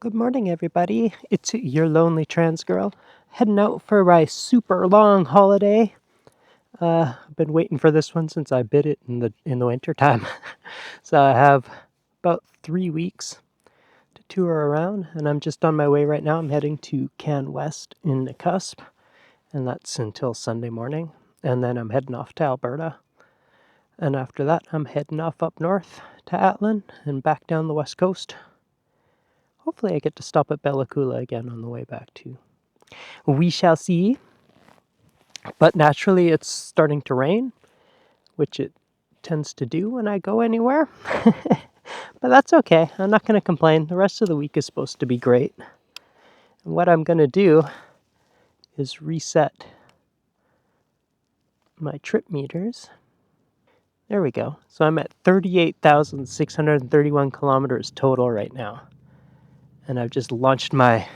Good morning, everybody. It's your lonely trans girl heading out for my super long holiday. I've been waiting for this one since I bid it in the winter time. So I have about 3 weeks to tour around, and I'm just on my way right now. I'm heading to Can West in the cusp, and that's until Sunday morning. And then I'm heading off to Alberta. And after that, I'm heading off up north to Atlin and back down the west coast. Hopefully I get to stop at Bella Coola again on the way back too. We shall see. But naturally it's starting to rain, which it tends to do when I go anywhere. But that's okay. I'm not going to complain. The rest of the week is supposed to be great. And what I'm going to do is reset my trip meters. There we go. So I'm at 38,631 kilometers total right now. And I've just launched my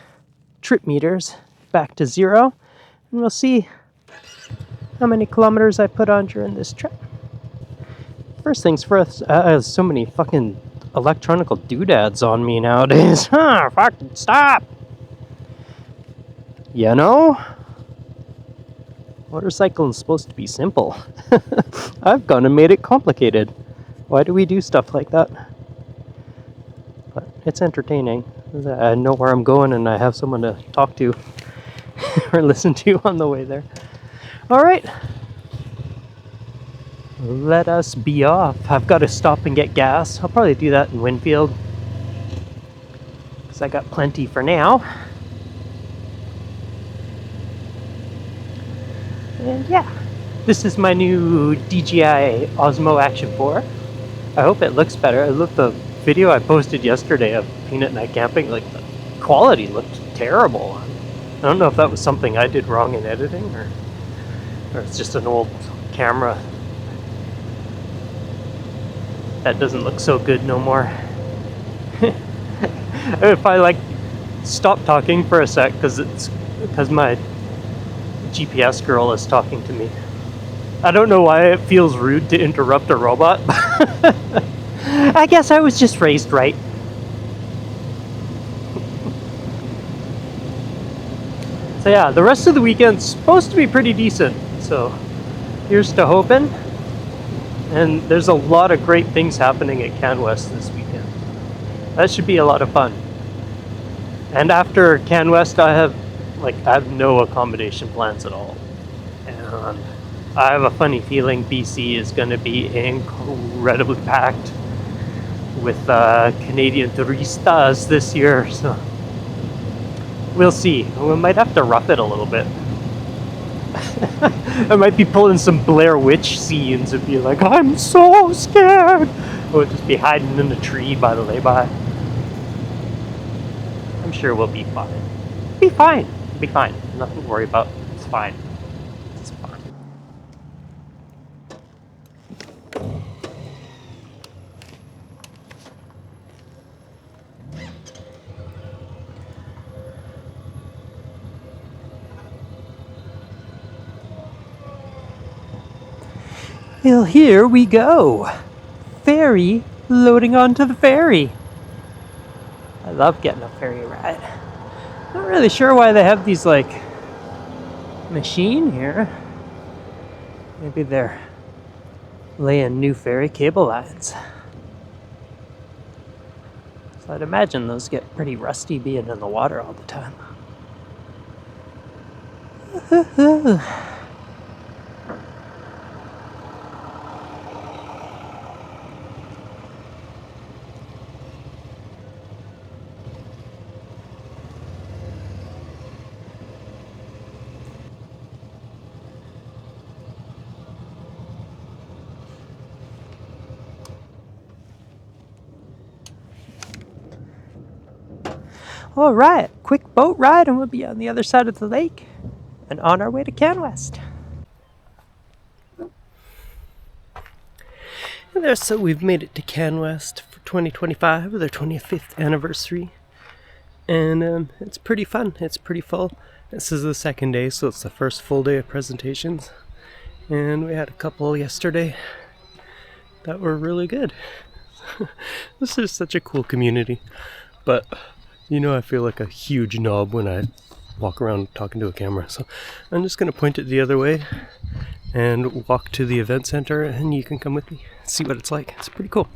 trip meters back to zero. And we'll see how many kilometers I put on during this trip. First things first, so many fucking electronical doodads on me nowadays. Fucking stop! You know? Motorcycling is supposed to be simple. I've gone and made it complicated. Why do we do stuff like that? But it's entertaining. I know where I'm going and I have someone to talk to or listen to on the way there. Alright. Let us be off. I've got to stop and get gas. I'll probably do that in Winfield, because I got plenty for now. And yeah, this is my new DJI Osmo Action 4. I hope it looks better. I looked the video I posted yesterday of Peanut Night Camping, like the quality looked terrible. I don't know if that was something I did wrong in editing or it's just an old camera that doesn't look so good no more. If I stop talking for a sec because my GPS girl is talking to me. I don't know why it feels rude to interrupt a robot. I guess I was just raised right. So yeah, the rest of the weekend's supposed to be pretty decent. So here's to hoping. And there's a lot of great things happening at Can West this weekend. That should be a lot of fun. And after Can West, I have no accommodation plans at all. And I have a funny feeling BC is going to be incredibly packed with Canadian turistas this year. So we'll see. We might have to rough it a little bit. I might be pulling some Blair Witch scenes and be like, I'm so scared. We'll just be hiding in a tree by the lay-by. I'm sure we'll be fine. Be fine. Be fine. Nothing to worry about. It's fine. It's fine. Well, here we go. Ferry loading onto the ferry. I love getting a ferry ride. Not really sure why they have these machine here. Maybe they're laying new ferry cable lines. So I'd imagine those get pretty rusty being in the water all the time. All right, quick boat ride and we'll be on the other side of the lake and on our way to Can West. And so we've made it to Can West for 2025, their 25th anniversary. And it's pretty fun. It's pretty full. This is the second day, so it's the first full day of presentations. And we had a couple yesterday that were really good. This is such a cool community. But You know, I feel like a huge knob when I walk around talking to a camera, so I'm just going to point it the other way and walk to the event center, and you can come with me, see what it's like. It's pretty cool.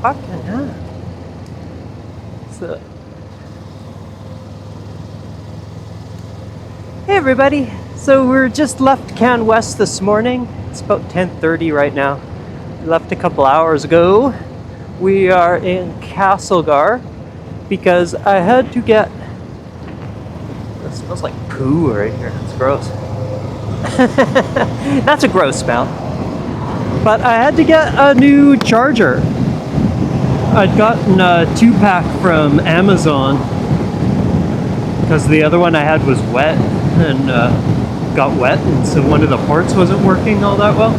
Fucking hell. So, hey everybody. So we're just left Can West this morning. It's about 10:30 right now. We left a couple hours ago. We are in Castlegar because I had to get... It smells like poo right here. It's gross. That's a gross smell. But I had to get a new charger. I'd gotten a 2-pack from Amazon because the other one I had was wet and got wet, and so one of the ports wasn't working all that well.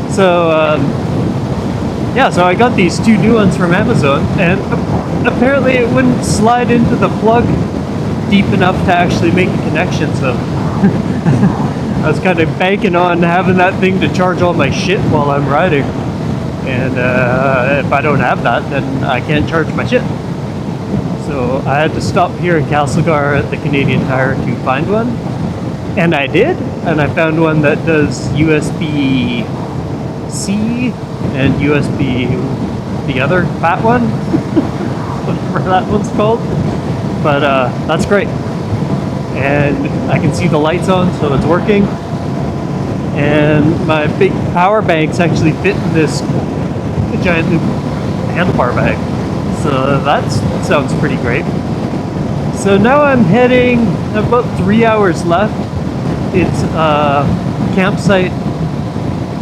So yeah, so I got these 2 new ones from Amazon, and apparently it wouldn't slide into the plug deep enough to actually make a connection, so I was kind of banking on having that thing to charge all my shit while I'm riding. And if I don't have that, then I can't charge my shit. So I had to stop here in Castlegar at the Canadian Tire to find one. And I did, and I found one that does USB-C and USB, the other fat one, whatever that one's called. But that's great. And I can see the lights on, so it's working. And my big power banks actually fit in this giant handlebar bag. So that sounds pretty great. So now I'm heading, about 3 hours left. It's a campsite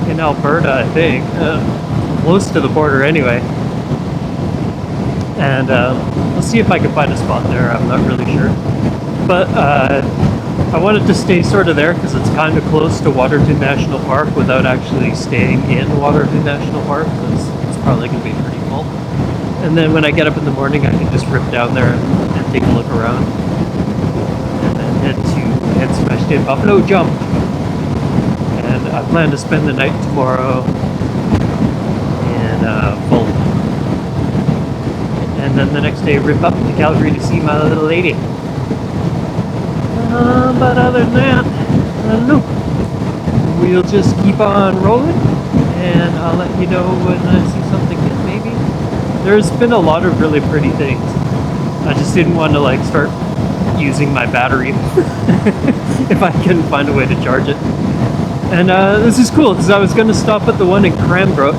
in Alberta, I think. Close to the border anyway. And let's see if I can find a spot there. I'm not really sure. But I wanted to stay sort of there because it's kind of close to Waterton National Park without actually staying in Waterton National Park, because it's probably going to be pretty full. And then when I get up in the morning, I can just rip down there and take a look around. And then head smashed in Buffalo Jump. And I plan to spend the night tomorrow in Full. And then the next day rip up to Calgary to see my little lady. But other than that, I don't know. We'll just keep on rolling, and I'll let you know when I see something good, maybe. There's been a lot of really pretty things. I just didn't want to like start using my battery if I can find a way to charge it. And this is cool because I was going to stop at the one in Cranbrook,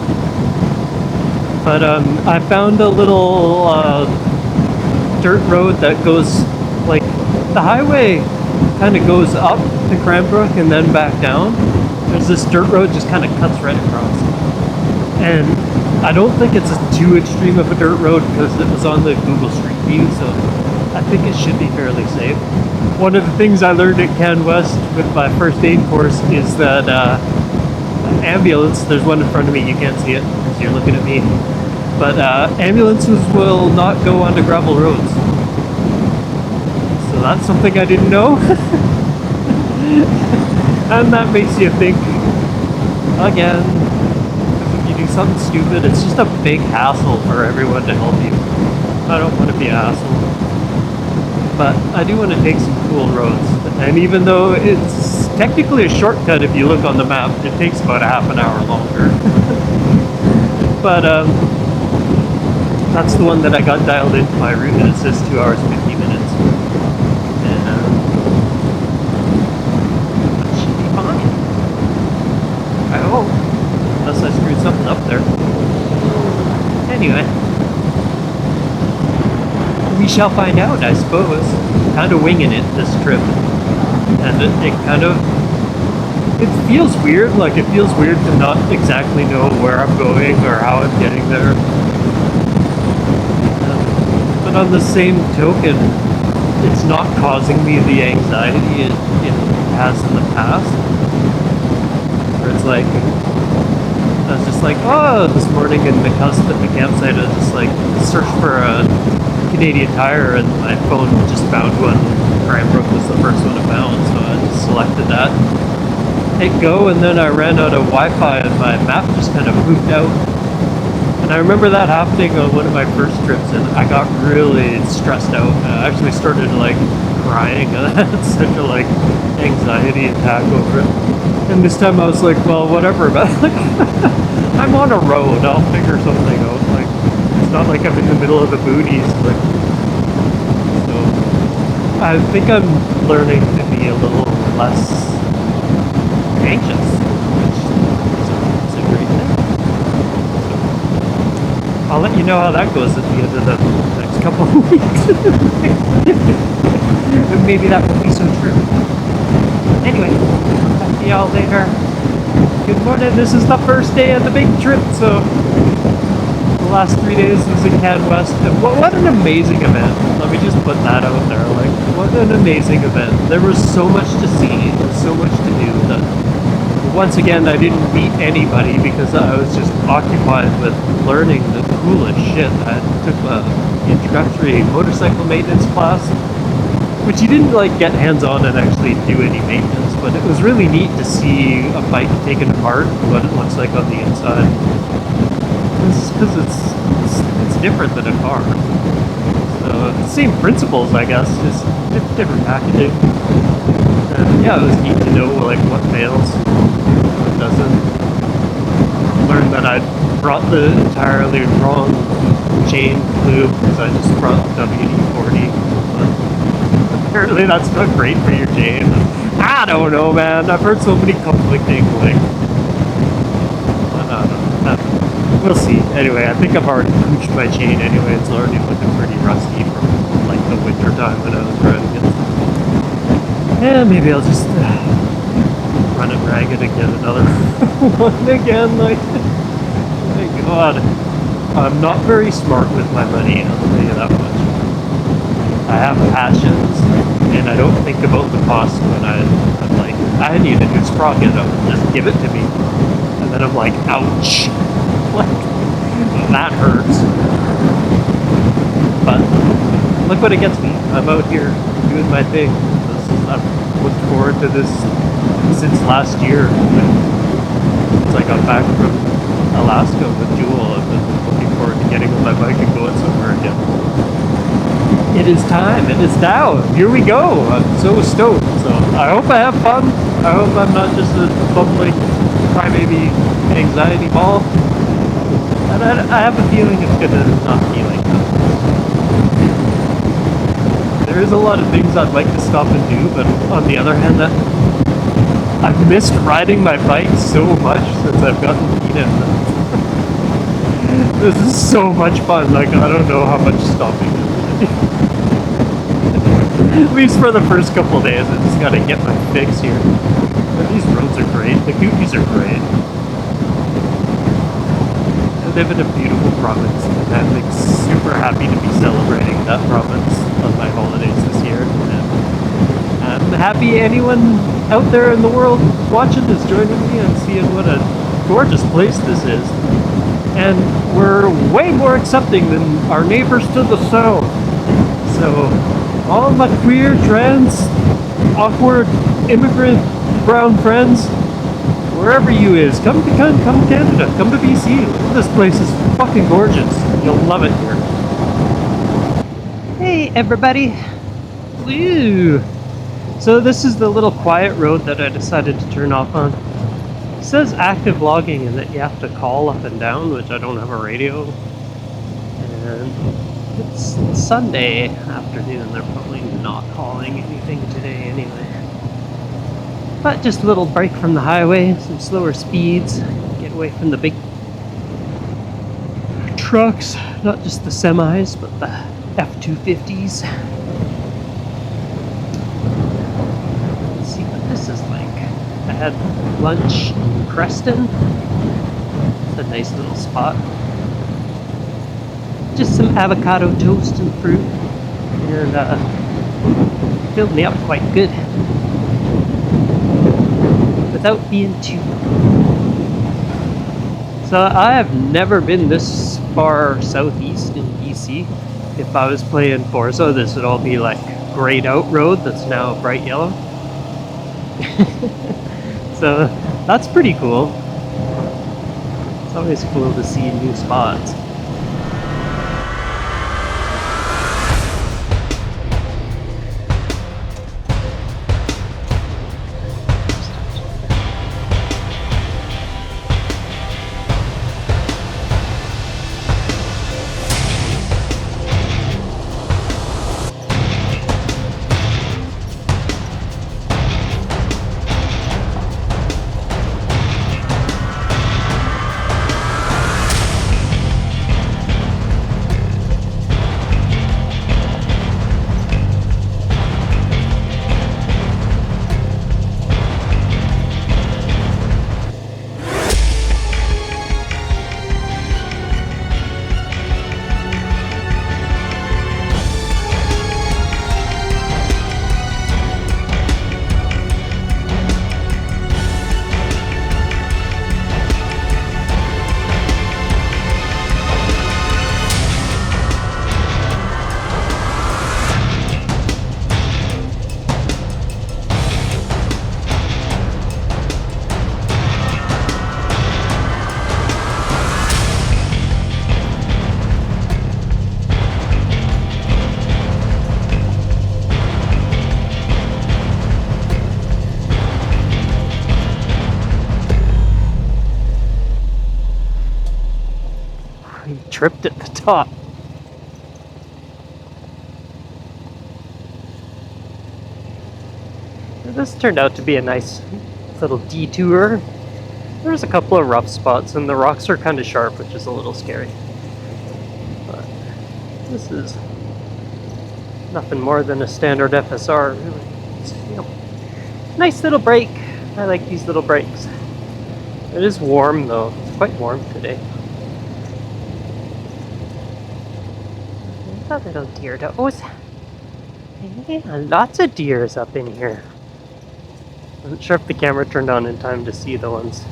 but I found a little dirt road that goes, like, the highway kind of goes up to Cranbrook and then back down. There's this dirt road just kind of cuts right across. And I don't think it's too extreme of a dirt road because it was on the Google Street View, so I think it should be fairly safe. One of the things I learned at CanWest with my first aid course is that ambulance, there's one in front of me, you can't see it because you're looking at me, but ambulances will not go onto gravel roads. So that's something I didn't know. And that makes you think, again, if you do something stupid, it's just a big hassle for everyone to help you. I don't want to be an asshole. But I do want to take some cool roads. And even though it's technically a shortcut if you look on the map, it takes about a half an hour longer. But that's the one that I got dialed into my route, and it says 2 hours 50 minutes. And that should be fine. I hope. Unless I screwed something up there. Anyway. We shall find out, I suppose. Kind of winging it this trip. And it kind of... It feels weird. Like, it feels weird to not exactly know where I'm going or how I'm getting there. But on the same token, it's not causing me the anxiety it has in the past. Where it's like... I was just like, oh, this morning in the campsite, I just like searched for a Canadian Tire, and my phone just found one. Cranbrook was the first one I found, so I just selected that. Hit go, and then I ran out of Wi-Fi, and my map just kind of moved out. And I remember that happening on one of my first trips, and I got really stressed out. I actually started like crying. I had such a like anxiety attack over it. And this time I was like, well, whatever, but like, I'm on a road. I'll figure something out. Like, it's not like I'm in the middle of the boonies. Like, so I think I'm learning to be a little less anxious, which is a great thing. So I'll let you know how that goes at the end of the next couple of weeks. Maybe that will be so true. Anyway, talk to y'all later. Good morning. This is the first day of the big trip, so the last 3 days was in CanWest, and what an amazing event. Let me just put that out there. Like, what an amazing event. There was so much to see, so much to do that once again I didn't meet anybody because I was just occupied with learning the coolest shit. I took an introductory motorcycle maintenance class, which you didn't like get hands-on and actually do any maintenance, but it was really neat to see a bike taken apart, what it looks like on the inside. Because it's different than a car. So the same principles, I guess, just different packaging. And yeah, it was neat to know like what fails, what doesn't. Learned that I brought the entirely wrong chain lube because I just brought WD-40. Apparently that's not great for your chain. I don't know, man. I've heard so many conflicting, like, I don't know. We'll see. Anyway, I think I've already pooched my chain anyway. It's already looking pretty rusty from, like, the winter time when I was riding it. Yeah, maybe I'll just run it ragged and get another one again, like, my god. I'm not very smart with my money, I'll tell you that much. I have passions, and I don't think about the cost when I'm like, I need a new sprocket, just give it to me. And then I'm like, ouch. Like, that hurts. But look what it gets me. I'm out here doing my thing. I've looked forward to this since last year. Since I got back from Alaska with Jewel, I've been looking forward to getting on my bike and going somewhere again. It is time. It is now. Here we go. I'm so stoked. So I hope I have fun. I hope I'm not just a bumbling crybaby anxiety ball. And I have a feeling it's gonna not be like that. There is a lot of things I'd like to stop and do, but on the other hand, that I've missed riding my bike so much since I've gotten Peanut. This is so much fun. Like, I don't know how much stopping is. At least for the first couple of days, I just gotta get my fix here. But these roads are great. The cookies are great. I live in a beautiful province, and I'm like super happy to be celebrating that province on my holidays this year. And I'm happy anyone out there in the world watching is joining me and seeing what a gorgeous place this is. And we're way more accepting than our neighbors to the south. So all my queer, trans, awkward, immigrant, brown friends, wherever you is, come to Canada, come to BC. This place is fucking gorgeous. You'll love it here. Hey everybody. Woo! So this is the little quiet road that I decided to turn off on. It says active logging and that you have to call up and down, which I don't have a radio. And it's Sunday afternoon. They're probably not calling anything today anyway. But just a little break from the highway, some slower speeds, get away from the big trucks, not just the semis, but the F-250s. Let's see what this is like. I had lunch in Creston. It's a nice little spot. Just some avocado toast and fruit, and filled me up quite good without being too. So I have never been this far southeast in BC. If I was playing Forza, this would all be like grayed out road that's now bright yellow. So that's pretty cool. It's always cool to see new spots. Tripped at the top. This turned out to be a nice little detour. There's a couple of rough spots and the rocks are kind of sharp, which is a little scary. But this is nothing more than a standard FSR, really. It's, nice little break. I like these little breaks. It is warm though. It's quite warm today. A little deer does. Yeah, lots of deers up in here. I'm not sure if the camera turned on in time to see the ones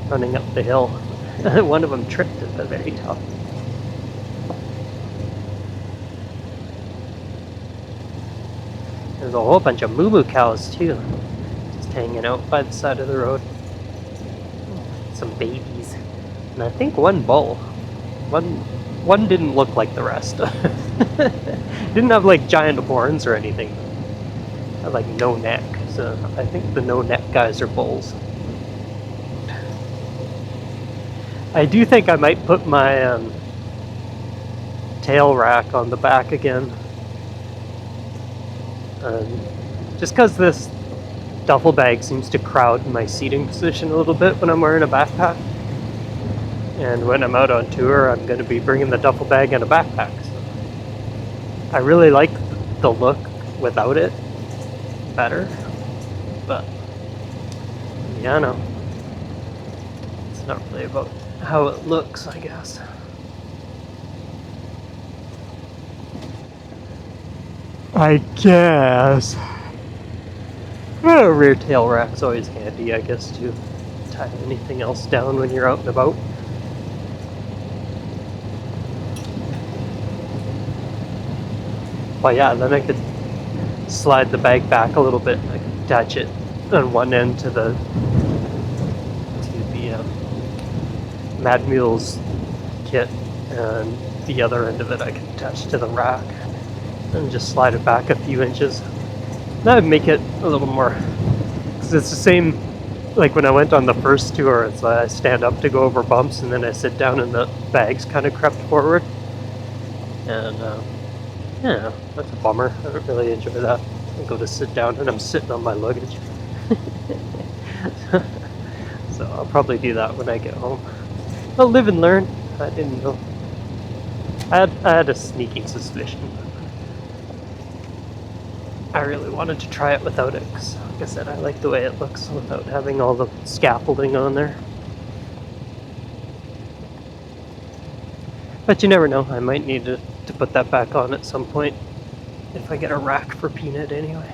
running up the hill. One of them tripped at the very top. There's a whole bunch of moo-moo cows too, just hanging out by the side of the road. Some babies, and I think one bull. One didn't look like the rest. Didn't have like giant horns or anything. Had like no neck, so I think the no neck guys are bulls. I do think I might put my tail rack on the back again. Just because this duffel bag seems to crowd my seating position a little bit when I'm wearing a backpack. And when I'm out on tour, I'm going to be bringing the duffel bag and a backpack. So I really like the look without it better, but yeah, no, it's not really about how it looks, I guess. I guess. Well, a rear tail rack's always handy, I guess, to tie anything else down when you're out and about. But yeah, then I could slide the bag back a little bit. I could attach it on one end to the Mad Mule's kit, and the other end of it I could attach to the rack and just slide it back a few inches. That would make it a little more, because it's the same like when I went on the first tour. It's like I stand up to go over bumps and then I sit down and the bag's kind of crept forward, and yeah, that's a bummer. I don't really enjoy that. I go to sit down and I'm sitting on my luggage. So I'll probably do that when I get home. I'll live and learn. I didn't know. I had a sneaking suspicion. I really wanted to try it without it, because like I said, I like the way it looks without having all the scaffolding on there. But you never know, I might need to put that back on at some point, if I get a rack for Peanut anyway.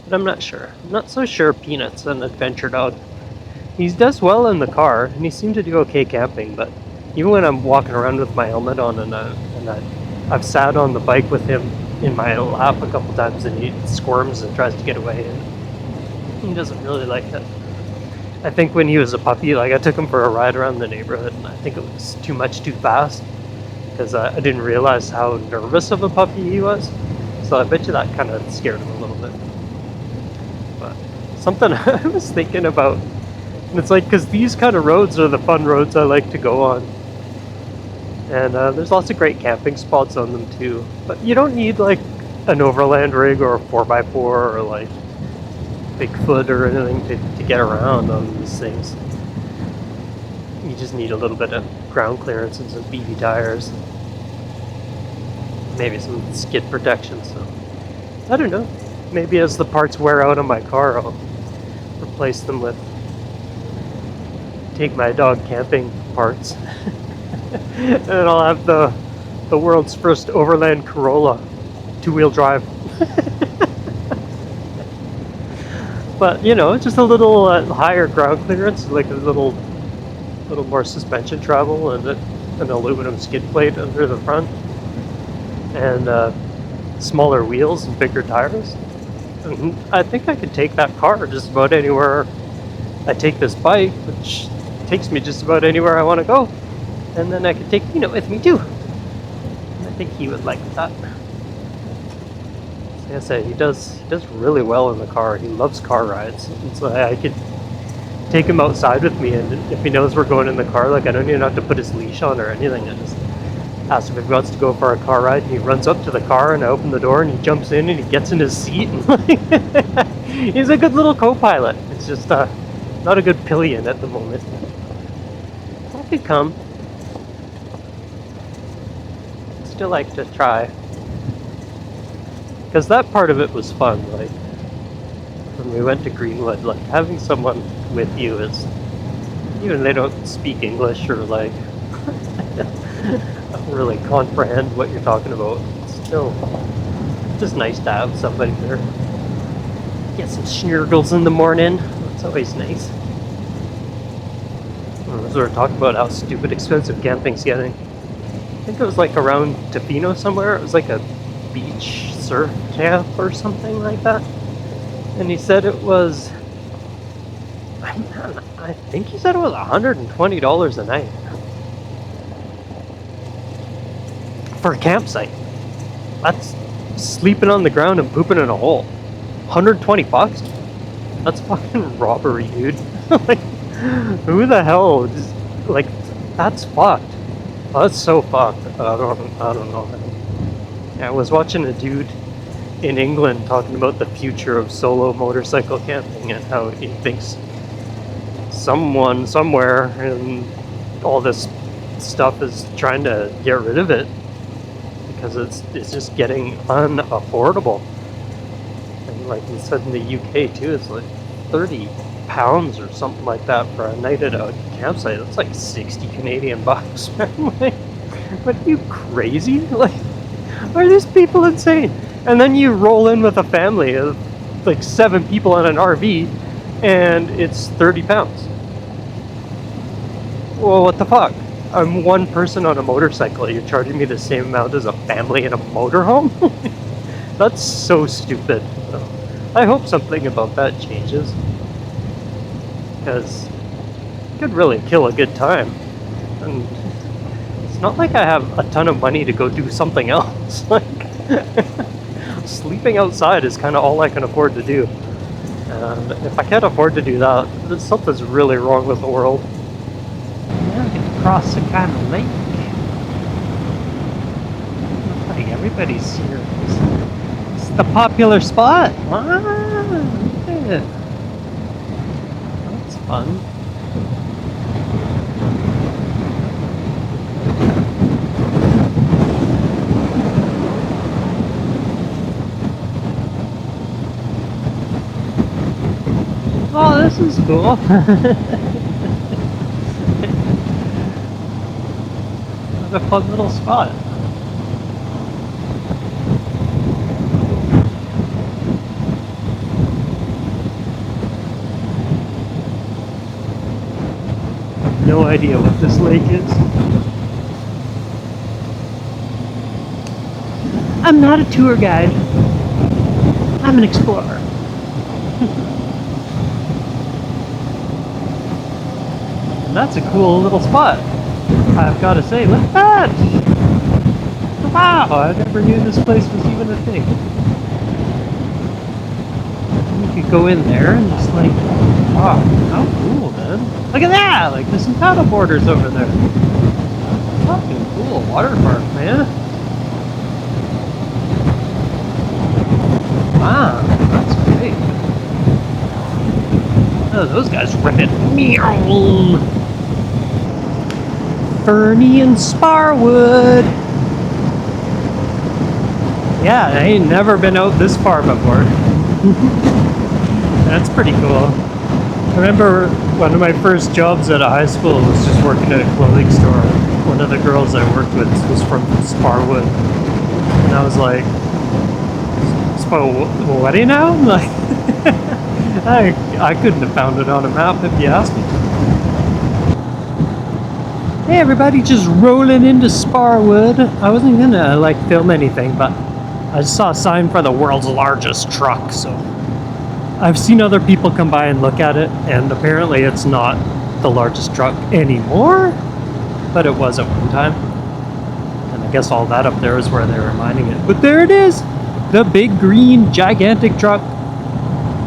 But I'm not sure. I'm not so sure Peanut's an adventure dog. He does well in the car, and he seemed to do okay camping, but even when I'm walking around with my helmet on and I've sat on the bike with him in my lap a couple times and he squirms and tries to get away, and he doesn't really like it. I think when he was a puppy, like I took him for a ride around the neighborhood, and I think it was too much too fast, because I didn't realize how nervous of a puppy he was. So I bet you that kind of scared him a little bit. But something I was thinking about, and it's like, because these kind of roads are the fun roads I like to go on. And there's lots of great camping spots on them too. But you don't need like an overland rig or a 4x4 or like Bigfoot or anything to get around on these things. You just need a little bit of ground clearance and some beefy tires. Maybe some skid protection, so I don't know. Maybe as the parts wear out on my car, I'll replace them with take my dog camping parts. And I'll have the world's first overland Corolla, 2-wheel drive. But you know, just a little higher ground clearance, like a little more suspension travel, and an aluminum skid plate under the front, and smaller wheels and bigger tires. And I think I could take that car just about anywhere I take this bike, which takes me just about anywhere I want to go. And then I could take Peanut with me too. And I think he would like that. Like I said, he does really well in the car. He loves car rides. And so I could take him outside with me, and if he knows we're going in the car, like I don't even have to put his leash on or anything. I just ask him if he wants to go for a car ride, and he runs up to the car, and I open the door, and he jumps in, and he gets in his seat, and he's a good little co-pilot. It's just not a good pillion at the moment. I could come. Still like to try, because that part of it was fun. Like when we went to Greenwood, like having someone with you is, even they don't speak English or like don't really comprehend what you're talking about, it's still just nice to have somebody there. Get some schnurgles in the morning. It's always nice. As we were talking about how stupid expensive camping's getting, I think it was like around Tofino somewhere. It was like a beach surf camp or something like that. And he said it was, I think he said it was $120 a night for a campsite. That's sleeping on the ground and pooping in a hole. $120? That's fucking robbery, dude. Like, who the hell just, like, that's fucked. Oh, that's so fucked. I don't know. I was watching a dude in England talking about the future of solo motorcycle camping and how he thinks someone somewhere and all this stuff is trying to get rid of it because it's just getting unaffordable. And like he said in the UK too, it's like £30 or something like that for a night at a campsite. That's like 60 Canadian bucks. I'm like, what are you crazy? Like, are these people insane? And then you roll in with a family of like 7 people in an RV and it's £30. Well, what the fuck? I'm one person on a motorcycle. You're charging me the same amount as a family in a motorhome? That's so stupid. I hope something about that changes. Because it could really kill a good time. And it's not like I have a ton of money to go do something else. Like, sleeping outside is kind of all I can afford to do. And if I can't afford to do that, then something's really wrong with the world. Yeah, I get to cross a kind of lake. Looks like everybody's here. It's the popular spot. Yeah. That's fun. Oh, this is cool. What a fun little spot. No idea what this lake is. I'm not a tour guide. I'm an explorer. And that's a cool little spot. I've got to say, look at that! Wow, I never knew this place was even a thing. You could go in there and just like, wow, how cool, man. Look at that! Like, there's some paddle boarders over there. Fucking cool water park, man. Wow, that's great. Oh, those guys rip it. Meow! Fernie and Sparwood. Yeah, I ain't never been out this far before. That's pretty cool. I remember one of my first jobs at a high school was just working at a clothing store. One of the girls I worked with was from Sparwood. And I was like, what do you know? Like, I couldn't have found it on a map if you asked me. Hey everybody, just rolling into Sparwood. I wasn't gonna like film anything, but I just saw a sign for the world's largest truck, so I've seen other people come by and look at it, and apparently it's not the largest truck anymore, but it was at one time. And I guess all that up there is where they were mining it. But there it is! The big green gigantic truck.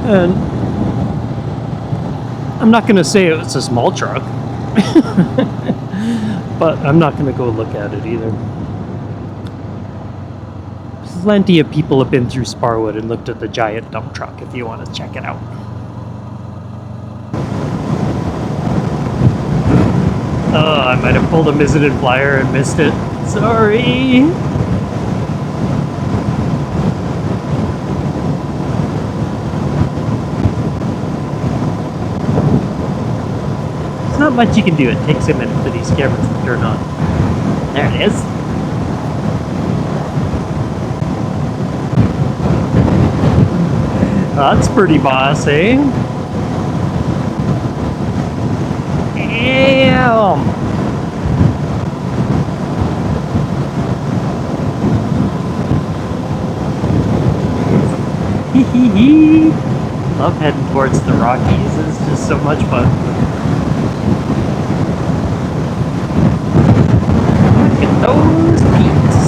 And I'm not gonna say it's a small truck. But I'm not going to go look at it either. Plenty of people have been through Sparwood and looked at the giant dump truck if you want to check it out. Oh, I might have pulled a Mizzen flyer and missed it. Sorry! Not much you can do. It takes a minute for these cameras to turn on. There it is. That's pretty boss, eh? Damn! Hee hee hee! Love heading towards the Rockies. It's just so much fun. Those peaks.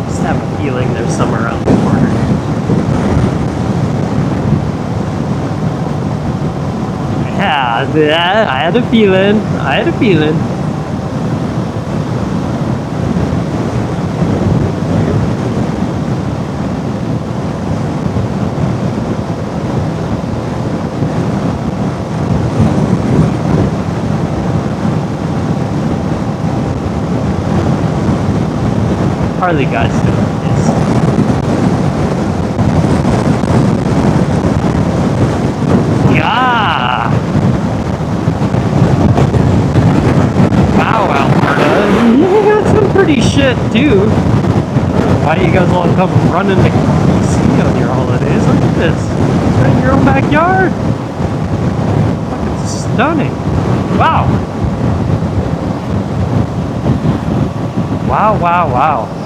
Just have a feeling there's some around the corner. Yeah, I had a feeling. I had a feeling. Harley guys doing this. Yeah! Wow, Alberta. You got some pretty shit, too. Why do you guys all come running to BC on your holidays? Look at this. Right in your own backyard. Fucking stunning. Wow. Wow, wow, wow.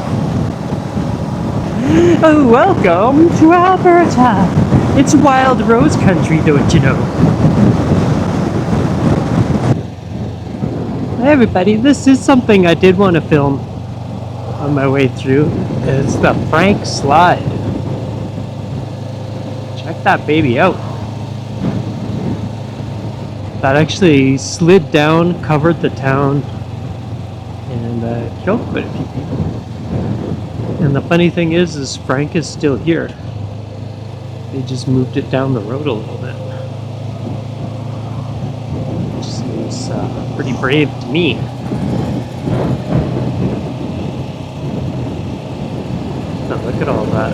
Oh, welcome to Alberta. It's wild rose country, don't you know? Hey everybody, this is something I did want to film on my way through. It's the Frank Slide. Check that baby out. That actually slid down, covered the town, and killed quite a few people. And the funny thing is Frank is still here. They just moved it down the road a little bit. Which seems pretty brave to me. Now look at all that.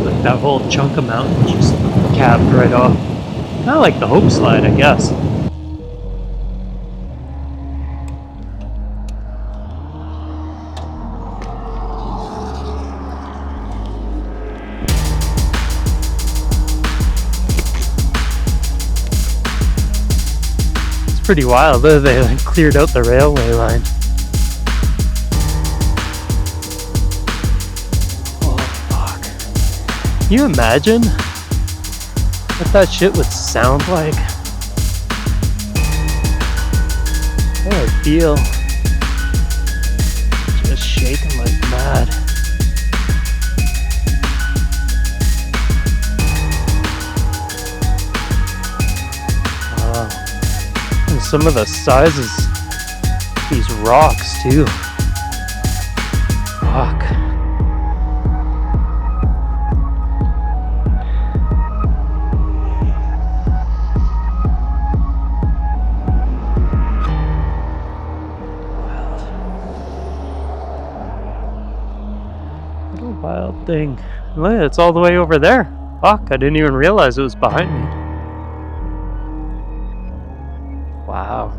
Like that whole chunk of mountain just capped right off. Kind of like the Hope Slide, I guess. Pretty wild though, they like cleared out the railway line. Oh fuck. Can you imagine what that shit would sound like? How I feel. Just shaking like mad. Some of the sizes, these rocks too. Fuck. What a wild thing. Look, it's all the way over there. Fuck, I didn't even realize it was behind me. Wow.